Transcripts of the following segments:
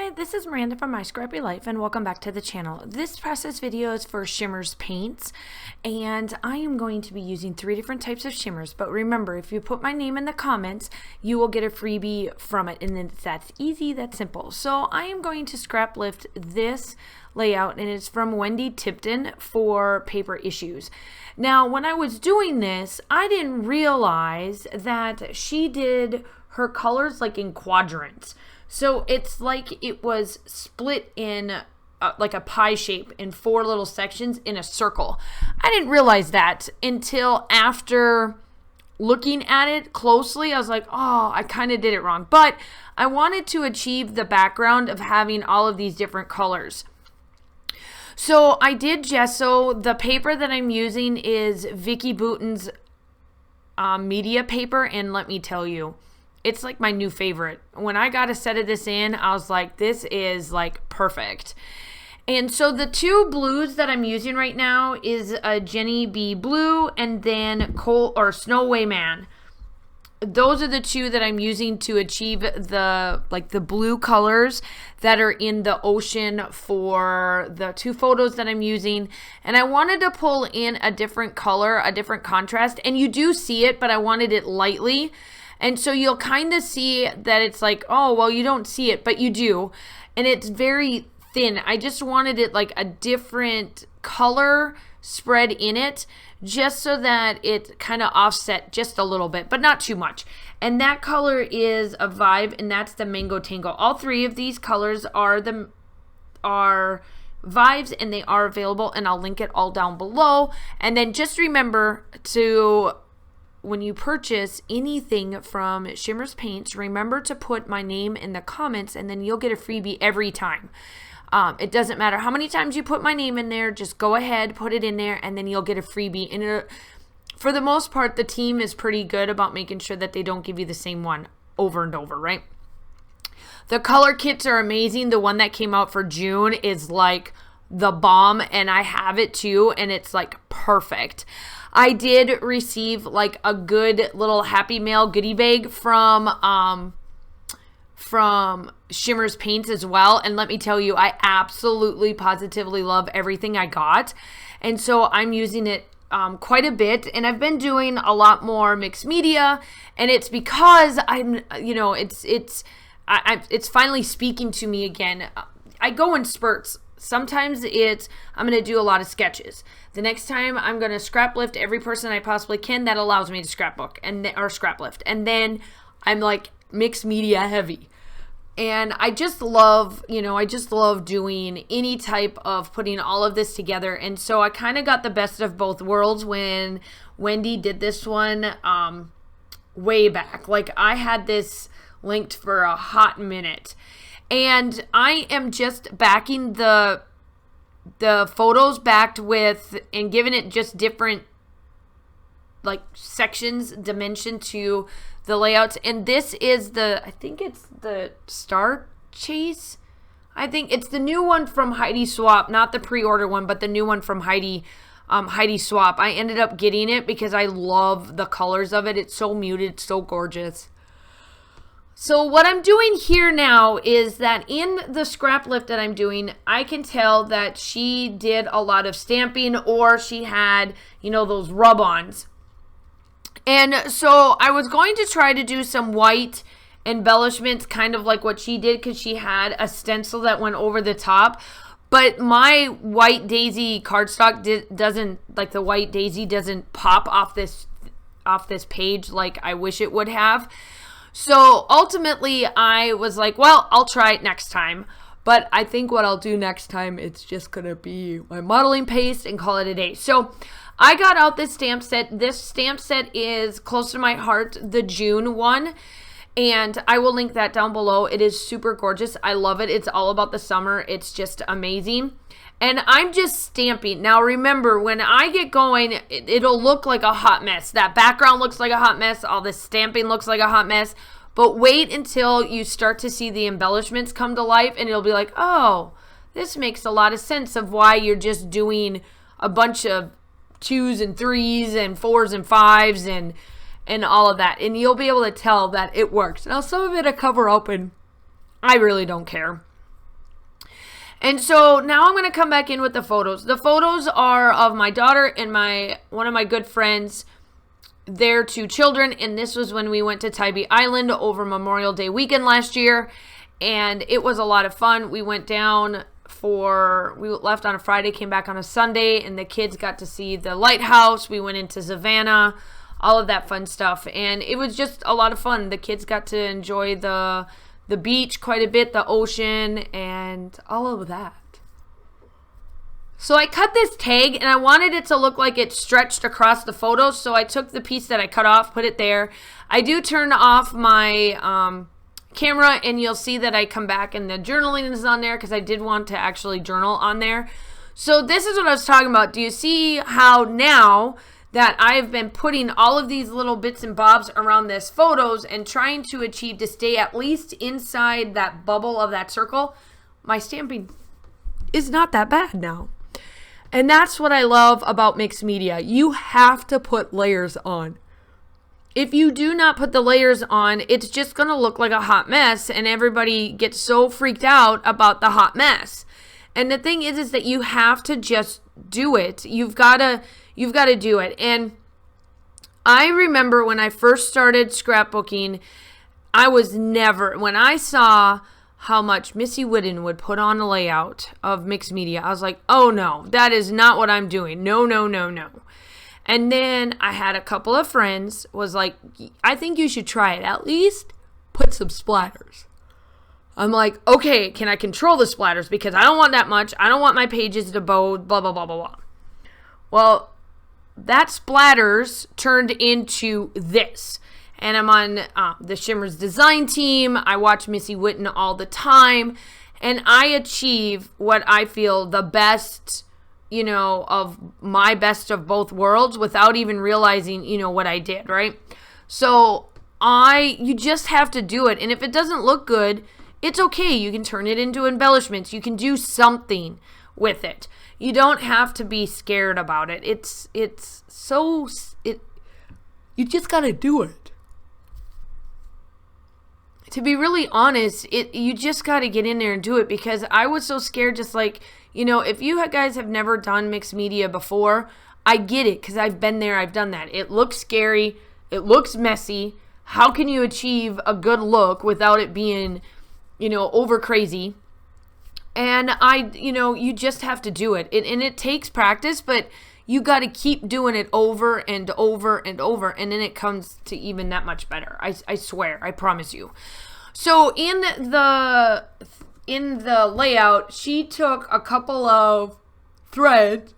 Hi, this is Miranda from My Scrappy Life and welcome back to the channel. This process video is for shimmers paints and I am going to be using 3 different types of shimmers, but remember, if you put my name in the comments you will get a freebie from it, and that's easy, that's simple. So I am going to scrap lift this layout and it's from Wendy Tipton for Paper Issues. Now when I was doing this I didn't realize that she did her colors like in quadrants. So it's like it was split in like a pie shape in 4 little sections in a circle. I didn't realize that until after looking at it closely. I was like, oh, I kind of did it wrong. But I wanted to achieve the background of having all of these different colors. So I did gesso. The paper that I'm using is Vicky Bouton's media paper, and let me tell you, it's like my new favorite. When I got a set of this in, I was like, this is like perfect. And so the 2 blues that I'm using right now is a Jeni B blue and then Snow Way Man. Those are the 2 that I'm using to achieve the blue colors that are in the ocean for the 2 photos that I'm using. And I wanted to pull in a different color, a different contrast, and you do see it, but I wanted it lightly. And so you'll kind of see that it's like, oh, well, you don't see it, but you do. And it's very thin. I just wanted it like a different color spread in it, just so that it kind of offset just a little bit, but not too much. And that color is a Vibe, and that's the Mango Tango. All 3 of these colors are Vibes, and they are available, and I'll link it all down below. And then just remember to, when you purchase anything from Shimmers Paints, remember to put my name in the comments, and then you'll get a freebie every time. It doesn't matter how many times you put my name in there, just go ahead, put it in there, and then you'll get a freebie. And for the most part, the team is pretty good about making sure that they don't give you the same one over and over, right? The color kits are amazing. The one that came out for June is like the bomb, and I have it too, and it's like perfect. I did receive like a good little Happy Mail goodie bag from Shimmers Paints as well, and let me tell you, I absolutely positively love everything I got, and so I'm using it quite a bit, and I've been doing a lot more mixed media, and it's because I'm, you know, it's finally speaking to me again. I go in spurts. Sometimes I'm going to do a lot of sketches. The next time I'm going to scrap lift every person I possibly can that allows me to scrapbook or scrap lift. And then I'm like mixed media heavy. And I just love, doing any type of putting all of this together. And so I kind of got the best of both worlds when Wendy did this one way back. Like I had this linked for a hot minute. And I am just backing the photos backed with and giving it just different like sections, dimension to the layouts. And this is I think it's the Star Chase. I think it's the new one from Heidi Swapp, not the pre-order one, but the new one from Heidi Swapp. I ended up getting it because I love the colors of it. It's so muted, so gorgeous. So what I'm doing here now is that in the scrap lift that I'm doing, I can tell that she did a lot of stamping, or she had, those rub-ons. And so I was going to try to do some white embellishments, kind of like what she did, because she had a stencil that went over the top. But my white daisy cardstock doesn't, like the white daisy doesn't pop off this page like I wish it would have. So ultimately I was like, well, I'll try it next time. But I think what I'll do next time, it's just going to be my modeling paste and call it a day. So I got out this stamp set. This stamp set is close to my heart, the June one. And I will link that down below. It is super gorgeous. I love it. It's all about the summer. It's just amazing. And I'm just stamping. Now remember, when I get going, it'll look like a hot mess. That background looks like a hot mess. All this stamping looks like a hot mess. But wait until you start to see the embellishments come to life, and it'll be like, oh, this makes a lot of sense of why you're just doing a bunch of 2s and 3s and 4s and 5s and all of that. And you'll be able to tell that it works. Now, some of it I cover up, and I really don't care. And so now I'm going to come back in with the photos. The photos are of my daughter and one of my good friends, their 2 children. And this was when we went to Tybee Island over Memorial Day weekend last year. And it was a lot of fun. We went down we left on a Friday, came back on a Sunday, and the kids got to see the lighthouse. We went into Savannah, all of that fun stuff. And it was just a lot of fun. The kids got to enjoy the beach quite a bit, the ocean, and all of that. So I cut this tag, and I wanted it to look like it stretched across the photos, so I took the piece that I cut off, put it there. I do turn off my camera, and you'll see that I come back and the journaling is on there because I did want to actually journal on there. So this is what I was talking about. Do you see how now that I've been putting all of these little bits and bobs around this photos and trying to achieve to stay at least inside that bubble of that circle, my stamping is not that bad now. And that's what I love about mixed media. You have to put layers on. If you do not put the layers on, it's just going to look like a hot mess, and everybody gets so freaked out about the hot mess. And the thing is that you have to just do it. You've got to do it. And I remember when I first started scrapbooking, when I saw how much Missy Whitten would put on a layout of mixed media, I was like, oh no, that is not what I'm doing. No, no, no, no. And then I had a couple of friends was like, I think you should try it. At least put some splatters. I'm like, okay, can I control the splatters? Because I don't want that much. I don't want my pages to bow, blah, blah, blah, blah, blah. Well, that splatters turned into this. And I'm on the Shimmers design team. I watch Missy Whitten all the time. And I achieve what I feel the best, of my best of both worlds without even realizing, what I did, right? So you just have to do it. And if it doesn't look good, it's okay. You can turn it into embellishments. You can do something with it. You don't have to be scared about it. You just got to do it. To be really honest, you just got to get in there and do it, because I was so scared, just like, if you guys have never done mixed media before, I get it, because I've been there, I've done that. It looks scary. It looks messy. How can you achieve a good look without it being, over crazy? And you just have to do it. And it takes practice, but you got to keep doing it over and over and over, and then it comes to even that much better. I swear, I promise you. So in the layout, she took a couple of threads.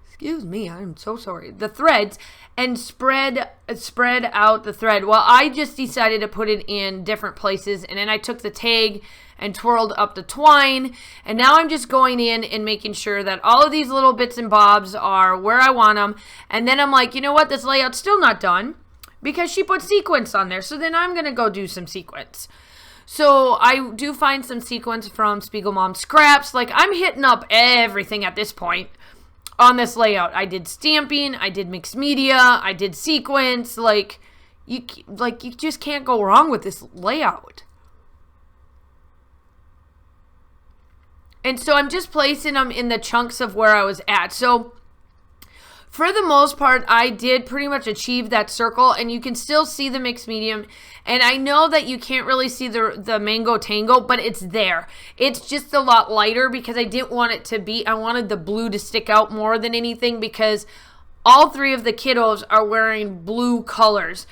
Excuse me, I'm so sorry. The threads, and spread out the thread. Well, I just decided to put it in different places, and then I took the tag and twirled up the twine, and now I'm just going in and making sure that all of these little bits and bobs are where I want them. And then I'm like, you know what, this layout's still not done because she put sequins on there, so then I'm gonna go do some sequins. So I do find some sequins from Spiegel Mom Scraps. Like, I'm hitting up everything at this point on this layout. I did stamping, I did mixed media, I did sequins. Like you just can't go wrong with this layout. And so I'm just placing them in the chunks of where I was at. So for the most part, I did pretty much achieve that circle, and you can still see the mixed medium. And I know that you can't really see the mango tango, but it's there. It's just a lot lighter because I didn't want it to be, I wanted the blue to stick out more than anything, because all 3 of the kiddos are wearing blue colors.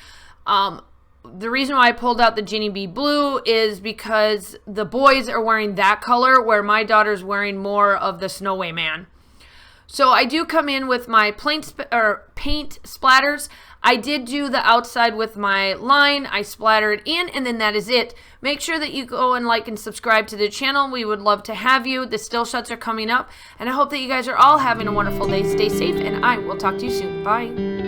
The reason why I pulled out the Jeni B blue is because the boys are wearing that color, where my daughter's wearing more of the Snow Way Man. So I do come in with my paint splatters. I did do the outside with my line. I splattered in, and then that is it. Make sure that you go and like and subscribe to the channel. We would love to have you. The still shots are coming up, and I hope that you guys are all having a wonderful day. Stay safe, and I will talk to you soon. Bye.